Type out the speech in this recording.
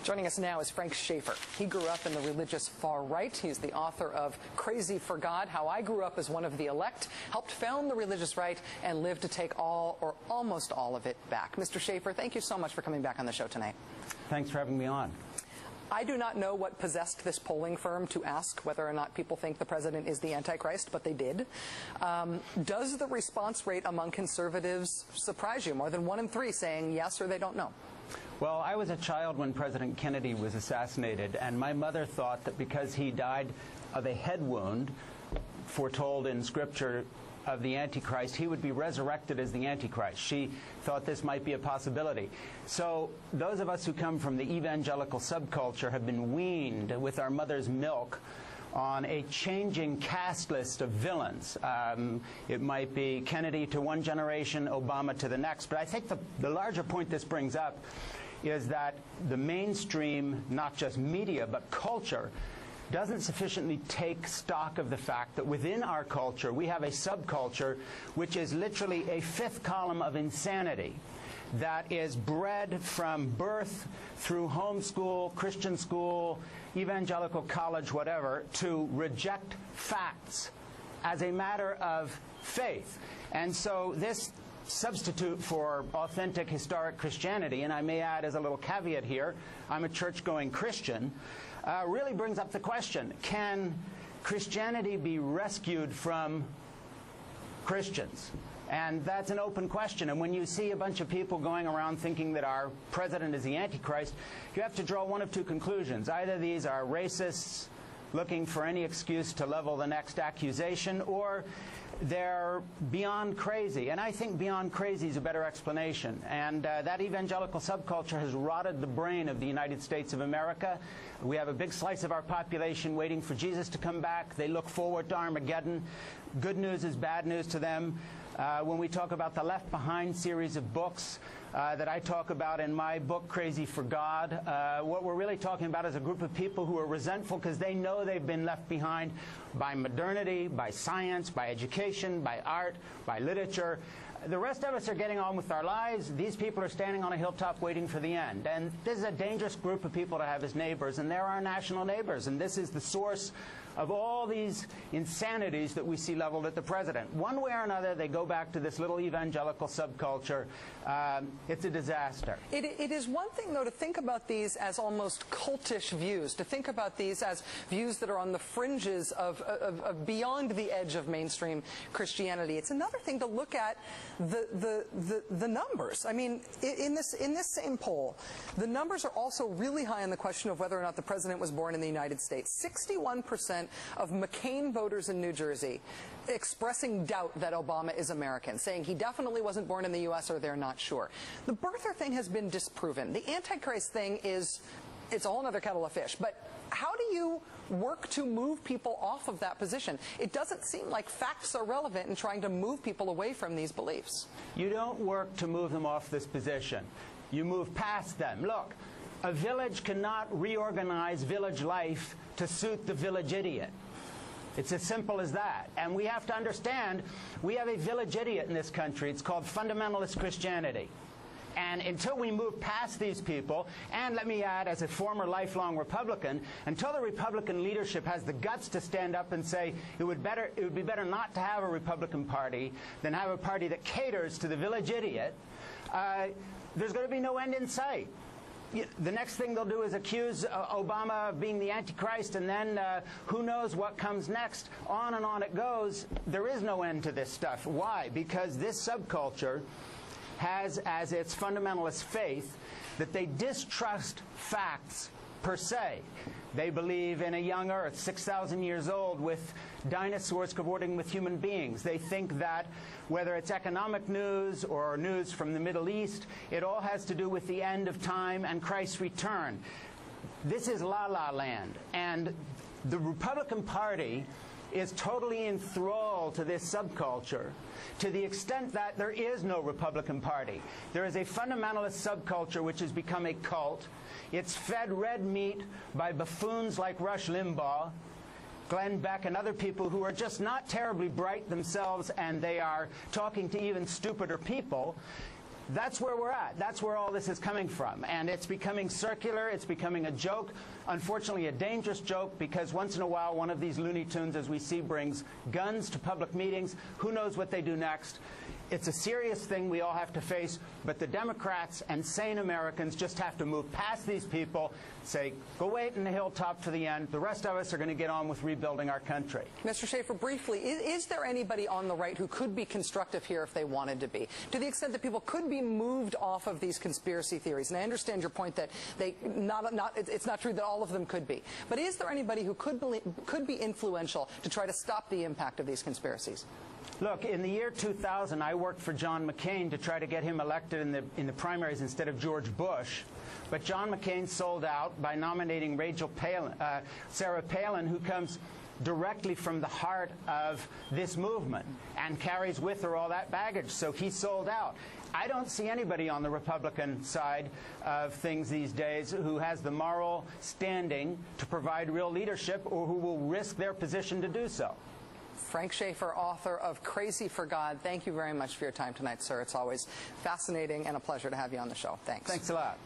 Joining us now is Schaeffer. He grew up in the religious far right. He's the author of Crazy for God, How I Grew Up as One of the Elect, helped found the religious right, and lived to take all or almost all of it back. Mr. Schaeffer, thank you so much for coming back on the show tonight. Thanks for having me on. I do not know what possessed this polling firm to ask whether or not people think the president is the Antichrist, but they did. Does the response rate among conservatives surprise you? More than 1 in 3 saying yes or they don't know. Well, I was a child when President Kennedy was assassinated, and my mother thought that because he died of a head wound, foretold in Scripture of the Antichrist, he would be resurrected as the Antichrist. She thought this might be a possibility. So those of us who come from the evangelical subculture have been weaned with our mother's milk on a changing cast list of villains. It might be Kennedy to one generation, Obama to the next. But I think the larger point this brings up is that the mainstream, not just media, but culture, doesn't sufficiently take stock of the fact that within our culture we have a subculture which is literally a fifth column of insanity that is bred from birth through homeschool, Christian school, evangelical college, whatever, to reject facts as a matter of faith. And so this substitute for authentic historic Christianity, and I may add as a little caveat here, I'm a church-going Christian, really brings up the question, can Christianity be rescued from Christians? And that's an open question. And when you see a bunch of people going around thinking that our president is the Antichrist, you have to draw one of two conclusions. Either these are racists looking for any excuse to level the next accusation, or they're beyond crazy. And I think beyond crazy is a better explanation. And that evangelical subculture has rotted the brain of the United States of America. We have a big slice of our population waiting for Jesus to come back. They look forward to Armageddon. Good news is bad news to them. When we talk about the Left Behind series of books that I talk about in my book, Crazy for God, what we're really talking about is a group of people who are resentful because they know they've been left behind by modernity, by science, by education, by art, by literature. The rest of us are getting on with our lives. These people are standing on a hilltop waiting for the end. And this is a dangerous group of people to have as neighbors, and they're our national neighbors. And this is the source of all these insanities that we see leveled at the president. One way or another, they go back to this little evangelical subculture. It's a disaster. It is one thing, though, to think about these as almost cultish views, to think about these as views that are on the fringes of beyond the edge of mainstream Christianity. It's another thing to look at the numbers. I mean, in this same poll, the numbers are also really high on the question of whether or not the president was born in the United States. 61% of McCain voters in New Jersey expressing doubt that Obama is American, saying he definitely wasn't born in the U.S. or they're not sure. The birther thing has been disproven. The Antichrist thing it's a whole other kettle of fish. But how do you work to move people off of that position? It doesn't seem like facts are relevant in trying to move people away from these beliefs. You don't work to move them off this position. You move past them. Look, a village cannot reorganize village life to suit the village idiot. It's as simple as that. And we have to understand, we have a village idiot in this country. It's called fundamentalist Christianity. And until we move past these people, and let me add, as a former lifelong Republican, until the Republican leadership has the guts to stand up and say it would be better not to have a Republican Party than have a party that caters to the village idiot, there's going to be no end in sight. The next thing they'll do is accuse Obama of being the Antichrist, and then who knows what comes next. On and on it goes. There is no end to this stuff. Why? Because this subculture has as its fundamentalist faith that they distrust facts per se. They believe in a young Earth, 6,000 years old, with dinosaurs cavorting with human beings. They think that whether it's economic news or news from the Middle East, it all has to do with the end of time and Christ's return. This is la-la land. And the Republican Party is totally enthralled to this subculture to the extent that there is no Republican Party. There is a fundamentalist subculture which has become a cult. It's fed red meat by buffoons like Rush Limbaugh, Glenn Beck, and other people who are just not terribly bright themselves, and they are talking to even stupider people. That's where we're at. That's where all this is coming from. And it's becoming circular. It's becoming a joke. Unfortunately, a dangerous joke, because once in a while, one of these Looney Tunes, as we see, brings guns to public meetings. Who knows what they do next? It's a serious thing we all have to face, but the Democrats and sane Americans just have to move past these people, say, go wait in the hilltop to the end. The rest of us are going to get on with rebuilding our country. Mr. Schaeffer, briefly, is there anybody on the right who could be constructive here if they wanted to be, to the extent that people could be moved off of these conspiracy theories? And I understand your point that it's not true that all of them could be. But is there anybody who could be influential to try to stop the impact of these conspiracies? Look, in the year 2000, I worked for John McCain to try to get him elected in the primaries instead of George Bush. But John McCain sold out by nominating Sarah Palin, who comes directly from the heart of this movement and carries with her all that baggage. So he sold out. I don't see anybody on the Republican side of things these days who has the moral standing to provide real leadership or who will risk their position to do so. Frank Schaeffer, author of Crazy for God, thank you very much for your time tonight, sir. It's always fascinating and a pleasure to have you on the show. Thanks. Thanks a lot.